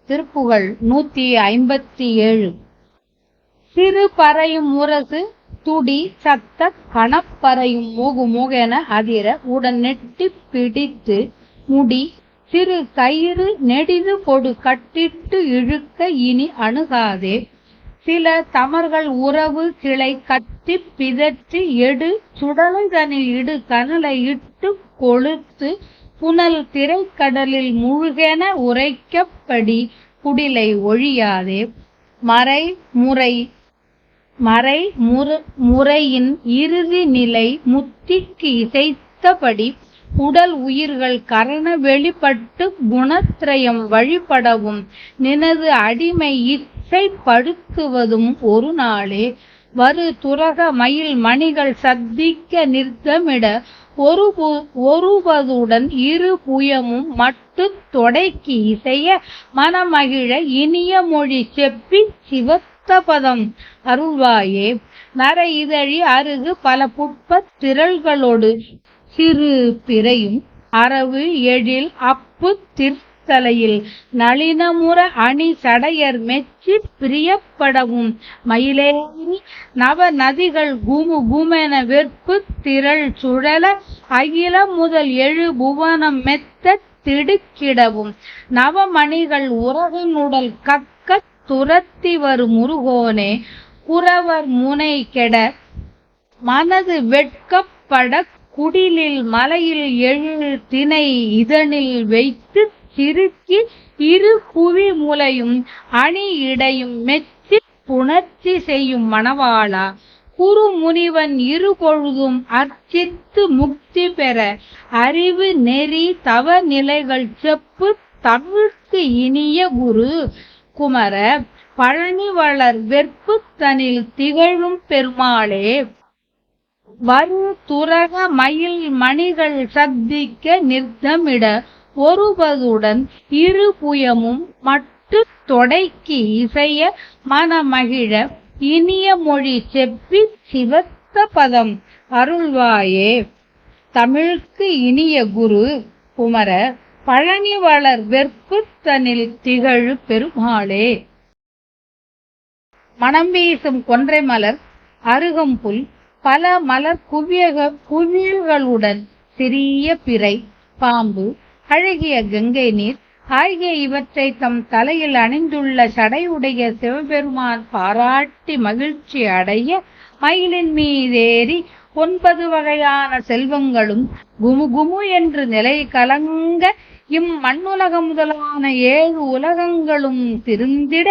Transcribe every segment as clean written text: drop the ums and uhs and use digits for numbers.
திருப்புகழ் 157. சிறு பறையும் முரசு துடி சத்த கணப்பறையும் மூகு மூகென அதிர உடன் நெட்டி பிடித்து முடி சிறு கயிறு நெடிது பொடு கட்டிட்டு இழுக்க இனி அணுகாதே. சில தமர்கள் உறவு கிளை கட்டி பிதற்றி எடு சுடலை தனில் இடு கனலை இட்டு கொளுத்து புனல் திரைக்கடலில் முழுகென உரைக்கப்படி குடிலை ஒழியாதே. முறையின் இறுதி நிலை முத்திக்கு இசைத்தபடி உடல் உயிர்கள் கரண வெளிப்பட்டு குணத்ரயம் வழிபடவும் நினது அடிமை இசைப்படுத்துவதும் ஒரு நாளே. வரு துரக மயில் மணிகள் சத்திக்க நிறுத்தமிட ஒருவதுடன் இரு புயமும் மட்டு தொடைக்கு இசைய மனமகிழ இனிய மொழி செப்பி சிவத்தபதம் அருள்வாயே. நர இதழி அருகு பல புட்ப திரள்களோடு சிறு பிறையும் அரவு எழில் அப்பு தலையில் நளினமுற அணி சடையர் மெச்சி பிரியப்படவும் மயிலேறி நவ நதிகள் குமு குமென வெற்பு திரள் சுழல அகில முதல் எழு புவனம் மெத்த திடுக்கிடவும் நவமணிகள் உறகனுடல் கக்க துரத்தி வரும் முருகோனே. குறவர் முனை கெட மனது வெட்கப்பட குடிலில் மலையில் எழு திணை இதனில் வைத்து சிறுக்கி இரு புவி முலையும் அணி இடையும் மெச்சி புணர்ச்சி செய்யும் மணவாளா. குரு முனிவன் இரு பொழுதும் அர்ச்சித்து முக்தி பெற அறிவு நெறி தவ நிலைகள் செப்பு தமிழ்க்கு இனிய குரு குமர பழனி வளர் வெற்பு தனில் திகழும் பெருமாளே. வரு துரக மயில் மணிகள் சத்திக்க நிர்த்தமிட ஒருவதுடன் இரு புயமும் மட்டு தொடைக்கு இசைய மனமகிழ இனிய மொழி செப்பி சிவத்த பதம் அருள்வாயே. தமிழ்க்கு இனிய குரு குமர பழனி வளர் வெற்பு தனில் திகழு பெருமாளே. மனம் வீசும் கொன்றை மலர் அருகம்புல் பல மலர் குவியல்களுடன் சிறிய பிறை பாம்பு அழகிய கங்கை நீர் ஆகிய இவற்றை தம் தலையில் அணிந்துள்ள சடையுடைய சிவபெருமான் பாராட்டி மகிழ்ச்சி அடைய மயிலின் மீதேறி 9 வகையான செல்வங்களும் குமு குமு என்று நிலை கலங்க மண்ணுலகம் முதலான 7 உலகங்களும் திருந்திட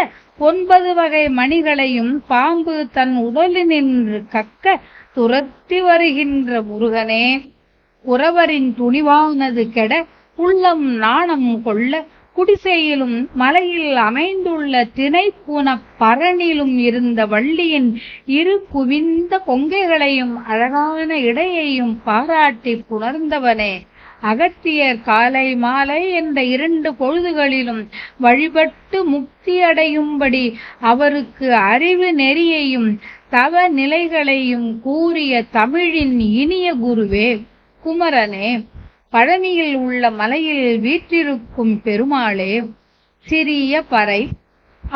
9 வகை மணிகளையும் பாம்பு தன் உடலினின்று கக்க துரத்தி வருகின்ற முருகனே. குறவரின் துணிவானது கெட உள்ளம் நாணம் கொள்ள குடிசையிலும் மலையில் அமைந்துள்ள திணைப்புன பரணிலும் இருந்த வள்ளியின் இரு குவிந்த கொங்கைகளையும் அழகான இடையையும் பாராட்டி புணர்ந்தவனே. அகத்தியர் காலை மாலை என்ற 2 பொழுதுகளிலும் வழிபட்டு முக்தியடையும்படி அவருக்கு அறிவு நெறியையும் தவ நிலைகளையும் கூறிய தமிழின் இனிய குருவே குமரனே. பழனியில் உள்ள மலையில் வீற்றிருக்கும் பெருமாளே. சிறிய பறை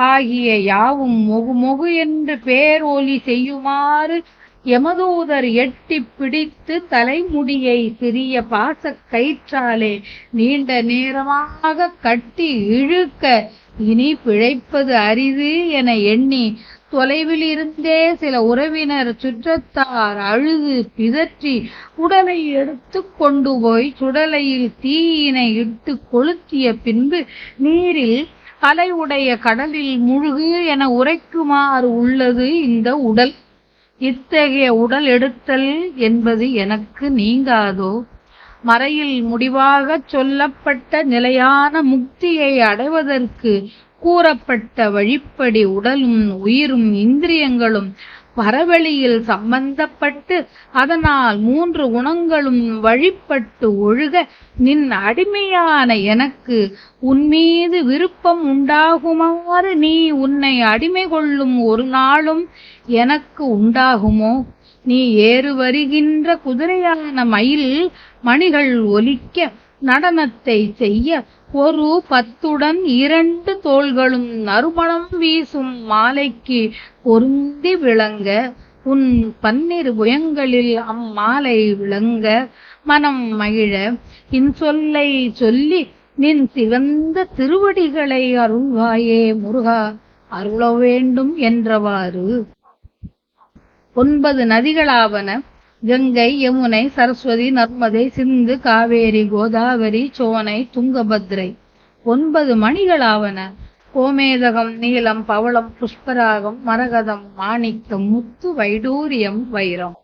ஆகிய யாவும் மொகு மொகு என்று பேரொலி செய்யுமாறு யமதூதர் எட்டி பிடித்து தலைமுடியை சிறிய பாசக் கயிற்றாலே நீண்ட நேரமாக கட்டி இழுக்க இனி பிழைப்பது அரிது என எண்ணி தொலைவில் இருந்தே சில உறவினர் சுற்றத்தார் அழுது பிதற்றி உடலை எடுத்து கொண்டு போய் சுடலையில் தீயினை இட்டு கொளுத்திய பின்பு நீரில் அலையுடைய கடலில் முழுகு என உரைக்குமாறு உள்ளது இந்த உடல். இத்தகைய உடல் எடுத்தல் என்பது எனக்கு நீங்காதோ? மறையில் முடிவாக சொல்லப்பட்ட நிலையான முக்தியை அடைவதற்கு கூறப்பட்ட வழிப்படி உடலும் உயிரும் இந்திரியங்களும் பரவெளியில் சம்பந்தப்பட்டு அதனால் 3 குணங்களும் வழிபட்டு ஒழுக நின் அடிமையான எனக்கு உன்மீது விருப்பம் உண்டாகுமாறு நீ உன்னை அடிமை கொள்ளும் ஒரு நாளும் எனக்கு உண்டாகுமோ? நீ ஏறு வருகின்ற குதிரையான மயில் மணிகள் ஒலிக்க நடனத்தை செய்ய ஒரு பத்துடன் 2 தோள்களும் நறுமணம் வீசும் மாலைக்கு பொருந்தி விளங்க, உன் 12 புயங்களில் அம்மாலை விளங்க, மனம் மகிழ இன்சொல்லை சொல்லி நின் சிவந்த திருவடிகளை அருள்வாயே முருகா, அருள வேண்டும் என்றவாறு. 9 நதிகளாவன கங்கை, யமுனை, சரஸ்வதி, நர்மதை, சிந்து, காவேரி, கோதாவரி, சோனை, துங்கபத்ரை. 9 மணிகளாவன கோமேதகம், நீலம், பவளம், புஷ்பராகம், மரகதம், மாணிக்கம், முத்து, வைடூரியம், வைரம்.